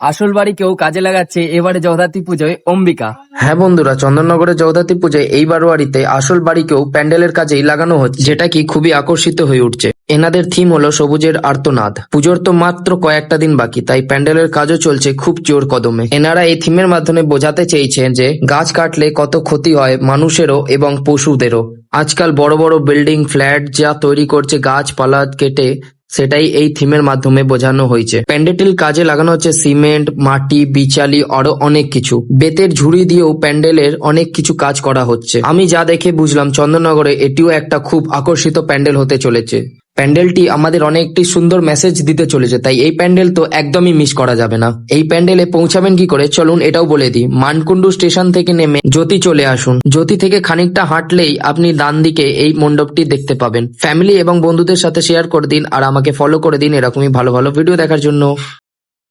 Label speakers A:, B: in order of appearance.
A: আসল বাড়ি কেউ কাজে লাগাচ্ছে এবারে জগদ্ধাত্রী পুজোয় অম্বিকা।
B: হ্যাঁ বন্ধুরা, চন্দননগরের জগদ্ধাত্রী পুজোয় এই বারোয়ারিতে আসল বাড়িকেও প্যান্ডেলের কাজেই লাগানো হচ্ছে, যেটা কি খুবই আকর্ষিত হয়ে উঠছে। এনাদের থিম হলো সবুজের আর্তনাদ। পুজোর তো মাত্র কয়েকটা দিন বাকি, তাই প্যান্ডেলের কাজও চলছে খুব জোর কদমে। এনারা এই থিমের মাধ্যমে বোঝাতে চেয়েছেন যে গাছ কাটলে কত ক্ষতি হয় মানুষেরও এবং পশুদেরও। আজকাল বড় বড় বিল্ডিং ফ্ল্যাট যা তৈরি করছে গাছপালা কেটে, সেটাই এই থিমের মাধ্যমে বোঝানো হয়েছে। প্যান্ডেলটির কাজে লাগানো হচ্ছে সিমেন্ট, মাটি, বিচালি, আরো অনেক কিছু। বেতের ঝুড়ি দিয়েও প্যান্ডেলের অনেক কিছু কাজ করা হচ্ছে। আমি যা দেখে বুঝলাম চন্দননগরে এটিও একটা খুব আকর্ষিত প্যান্ডেল হতে চলেছে। প্যান্ডেলটি আমাদের অনেকটি সুন্দর মেসেজ দিতে চলেছে, তাই এই প্যান্ডেল তো একদমই মিস করা যাবে না। এই প্যান্ডেলে পৌঁছাবেন কি করে চলুন এটাও বলে দিই। মানকুণ্ডু স্টেশন থেকে নেমে জ্যোতি চলে আসুন। জ্যোতি থেকে খানিকটা হাঁটলেই আপনি ডান দিকে এই মণ্ডপটি দেখতে পাবেন। ফ্যামিলি এবং বন্ধুদের সাথে শেয়ার করে দিন আর আমাকে ফলো করে দিন এরকমই ভালো ভালো ভিডিও দেখার জন্য।